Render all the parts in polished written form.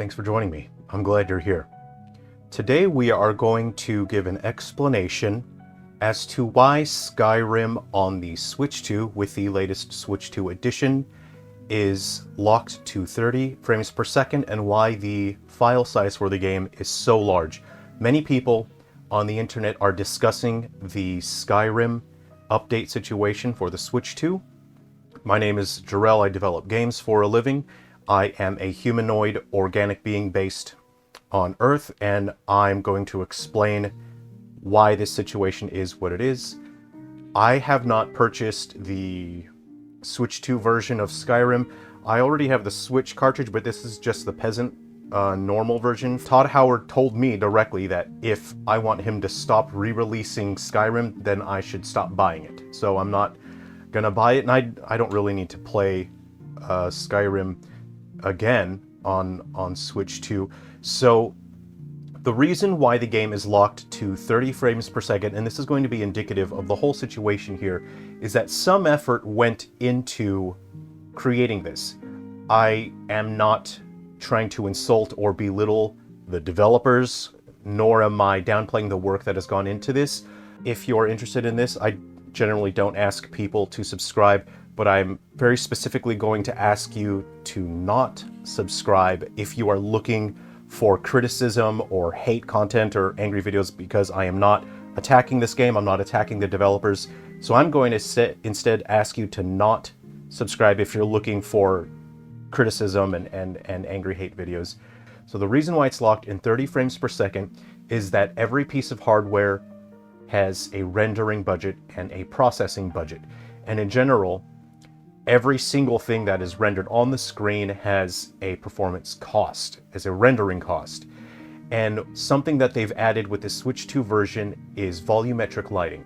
Thanks for joining me. I'm glad you're here. Today we are going to give an explanation as to why Skyrim on the Switch 2 with the latest Switch 2 edition is locked to 30 frames per second and why the file size for the game is so large. Many people on the internet are discussing the Skyrim update situation for the Switch 2. My name is Jerrel. I develop games for a living. I am a humanoid organic being based on Earth, and I'm going to explain why this situation is what it is. I have not purchased the Switch 2 version of Skyrim. I already have the Switch cartridge, but this is just the peasant normal version. Todd Howard told me directly that if I want him to stop re-releasing Skyrim, then I should stop buying it. So I'm not gonna buy it, and I don't really need to play Skyrim again on Switch 2. So the reason why the game is locked to 30 frames per second, and this is going to be indicative of the whole situation here, is that some effort went into creating this. I am not trying to insult or belittle the developers, nor am I downplaying the work that has gone into this. If you're interested in this, I generally don't ask people to subscribe, but I'm very specifically going to ask you to not subscribe if you are looking for criticism or hate content or angry videos, because I am not attacking this game, I'm not attacking the developers. So I'm going to instead ask you to not subscribe if you're looking for criticism and angry hate videos. So the reason why it's locked in 30 frames per second is that every piece of hardware has a rendering budget and a processing budget. And in general, every single thing that is rendered on the screen has a performance cost, as a rendering cost. And something that they've added with the Switch 2 version is volumetric lighting.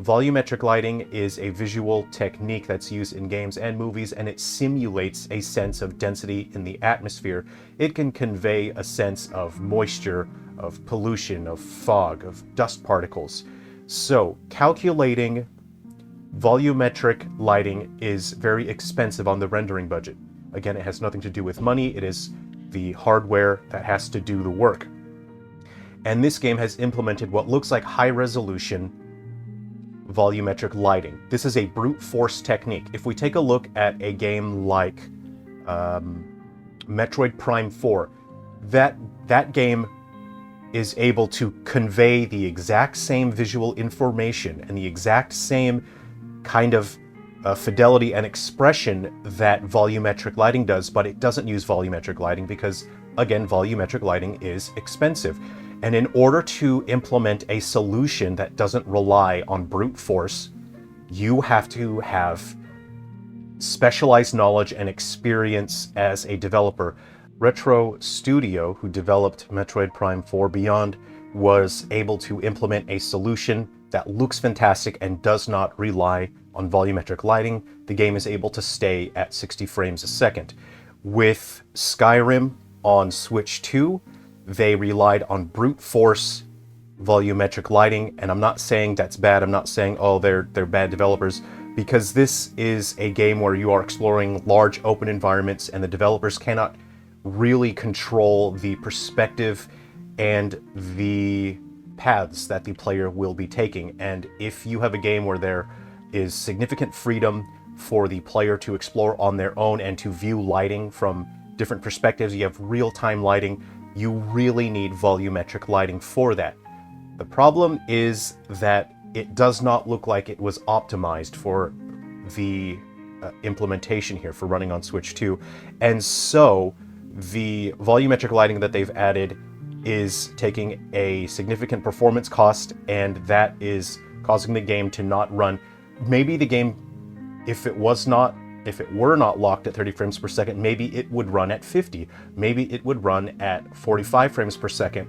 Volumetric lighting is a visual technique that's used in games and movies, and it simulates a sense of density in the atmosphere. It can convey a sense of moisture, of pollution, of fog, of dust particles. So calculating volumetric lighting is very expensive on the rendering budget. Again, it has nothing to do with money, it is the hardware that has to do the work. And this game has implemented what looks like high-resolution volumetric lighting. This is a brute force technique. If we take a look at a game like Metroid Prime 4, that game is able to convey the exact same visual information and the exact same kind of fidelity and expression that volumetric lighting does, but it doesn't use volumetric lighting because, again, volumetric lighting is expensive. And in order to implement a solution that doesn't rely on brute force, you have to have specialized knowledge and experience as a developer. Retro Studio, who developed Metroid Prime 4 Beyond, was able to implement a solution that looks fantastic and does not rely on volumetric lighting. The game is able to stay at 60 frames a second. With Skyrim on Switch 2, they relied on brute force volumetric lighting, and I'm not saying that's bad. I'm not saying, oh, they're bad developers, because this is a game where you are exploring large open environments and the developers cannot really control the perspective and the paths that the player will be taking. And if you have a game where there is significant freedom for the player to explore on their own and to view lighting from different perspectives, you have real-time lighting, you really need volumetric lighting for that. The problem is that it does not look like it was optimized for the implementation here for running on Switch 2. And so the volumetric lighting that they've added is taking a significant performance cost, and that is causing the game to not run. Maybe the game, if it were not locked at 30 frames per second, maybe it would run at 50. Maybe it would run at 45 frames per second,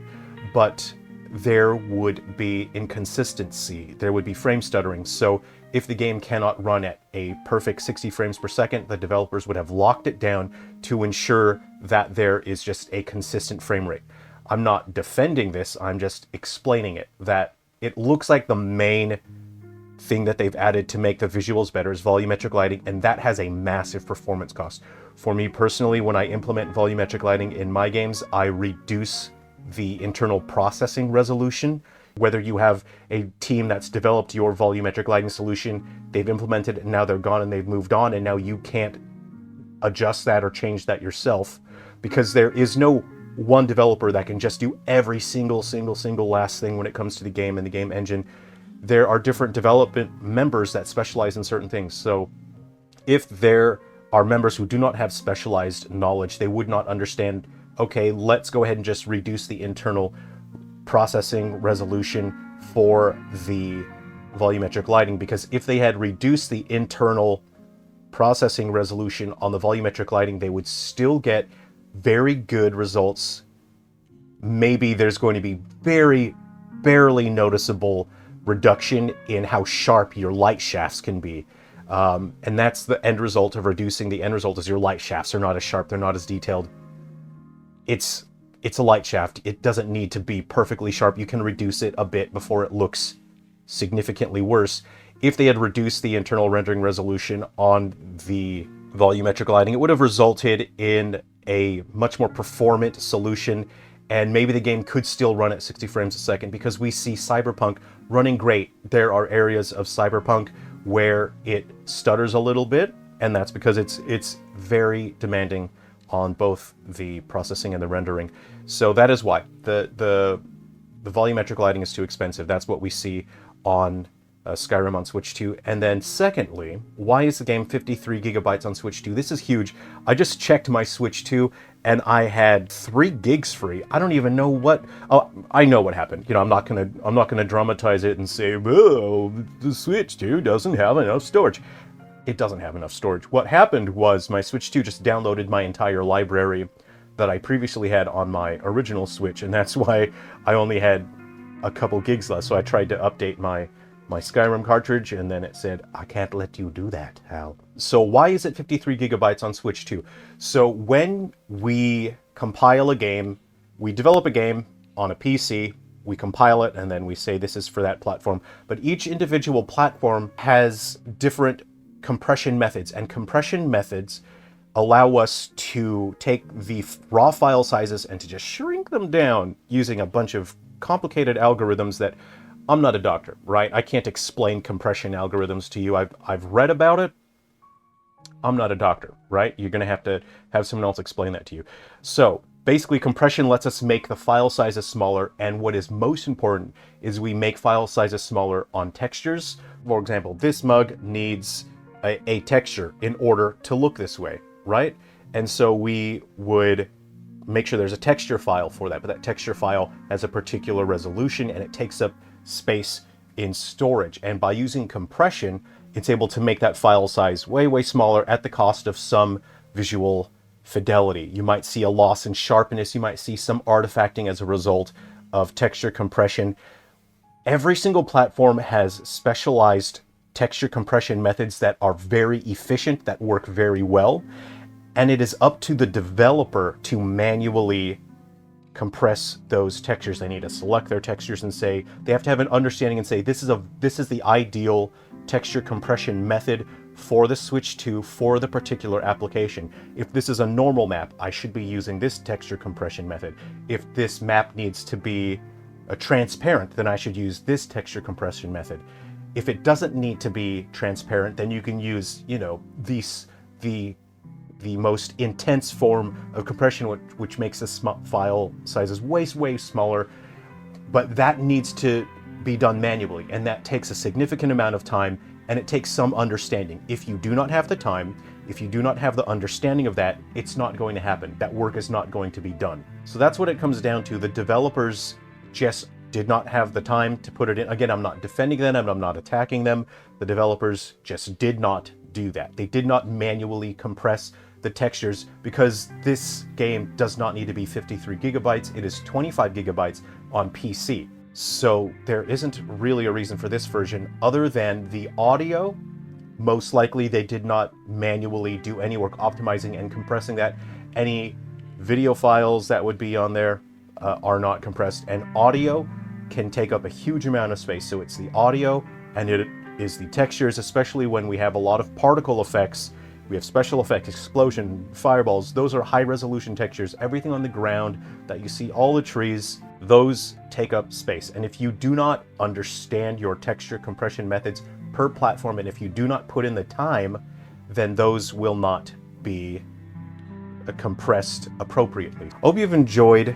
but there would be inconsistency. There would be frame stuttering. So if the game cannot run at a perfect 60 frames per second, the developers would have locked it down to ensure that there is just a consistent frame rate. I'm not defending this, I'm just explaining it, that it looks like the main thing that they've added to make the visuals better is volumetric lighting, and that has a massive performance cost. For me personally, when I implement volumetric lighting in my games, I reduce the internal processing resolution. Whether you have a team that's developed your volumetric lighting solution, they've implemented it, and now they're gone and they've moved on, and now you can't adjust that or change that yourself, because there is no one developer that can just do every single last thing when it comes to the game and the game engine. There are different development members that specialize in certain things. So if there are members who do not have specialized knowledge, they would not understand, okay, let's go ahead and just reduce the internal processing resolution for the volumetric lighting, because if they had reduced the internal processing resolution on the volumetric lighting, they would still get very good results. Maybe there's going to be barely noticeable reduction in how sharp your light shafts can be. And that's the end result of reducing. The end result is your light shafts are not as sharp, they're not as detailed. It's a light shaft. It doesn't need to be perfectly sharp. You can reduce it a bit before it looks significantly worse. If they had reduced the internal rendering resolution on the volumetric lighting, it would have resulted in a much more performant solution, and maybe the game could still run at 60 frames a second, because we see Cyberpunk running great. There are areas of Cyberpunk where it stutters a little bit, and that's because it's very demanding on both the processing and the rendering. So that is why the volumetric lighting is too expensive. That's what we see on Skyrim on Switch 2. And then secondly, why is the game 53 gigabytes on Switch 2? This is huge. I just checked my Switch 2 and I had 3 gigs free. I don't even know what, oh, I know what happened. You know, I'm not gonna dramatize it and say, oh, the Switch 2 doesn't have enough storage. It doesn't have enough storage. What happened was my Switch 2 just downloaded my entire library that I previously had on my original Switch, and that's why I only had a couple gigs left. So I tried to update my Skyrim cartridge, and then it said, I can't let you do that, Hal. So why is it 53 gigabytes on Switch 2? So when we compile a game, we develop a game on a PC, we compile it, and then we say this is for that platform. But each individual platform has different compression methods, and compression methods allow us to take the raw file sizes and to just shrink them down using a bunch of complicated algorithms that I'm not a doctor, right? I can't explain compression algorithms to you. I've read about it. I'm not a doctor, right? You're going to have someone else explain that to you. So basically, compression lets us make the file sizes smaller, and what is most important is we make file sizes smaller on textures. For example, this mug needs a texture in order to look this way, right? And so we would make sure there's a texture file for that, but that texture file has a particular resolution and it takes up space in storage. And by using compression, it's able to make that file size way smaller at the cost of some visual fidelity. You might see a loss in sharpness, you might see some artifacting as a result of texture compression. Every single platform has specialized texture compression methods that are very efficient, that work very well, and it is up to the developer to manually compress those textures. They need to select their textures and say, they have to have an understanding and say, this is the ideal texture compression method for the Switch 2 for the particular application. If this is a normal map, I should be using this texture compression method. If this map needs to be transparent, then I should use this texture compression method. If it doesn't need to be transparent, then you can use, you know, the most intense form of compression, which makes the file sizes way smaller, but that needs to be done manually, and that takes a significant amount of time, and it takes some understanding. If you do not have the time, if you do not have the understanding of that, it's not going to happen. That work is not going to be done. So that's what it comes down to. The developers just did not have the time to put it in. Again, I'm not defending them and I'm not attacking them. The developers just did not do that. They did not manually compress the textures, because this game does not need to be 53 gigabytes. It is 25 gigabytes on PC. So there isn't really a reason for this version other than the audio. Most likely they did not manually do any work optimizing and compressing that. Any video files that would be on there are not compressed, and audio can take up a huge amount of space. So it's the audio, and is the textures, especially when we have a lot of particle effects. We have special effects, explosion, fireballs. Those are high resolution textures. Everything on the ground that you see, all the trees, those take up space. And if you do not understand your texture compression methods per platform, and if you do not put in the time, then those will not be compressed appropriately. I hope you've enjoyed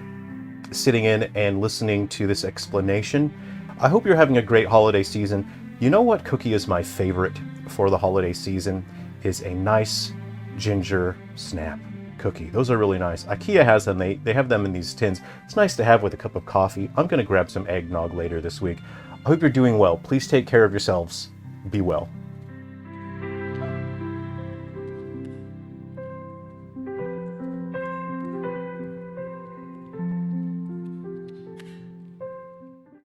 sitting in and listening to this explanation. I hope you're having a great holiday season. You know what cookie is my favorite for the holiday season? Is a nice ginger snap cookie. Those are really nice. IKEA has them. They have them in these tins. It's nice to have with a cup of coffee. I'm going to grab some eggnog later this week. I hope you're doing well. Please take care of yourselves. Be well.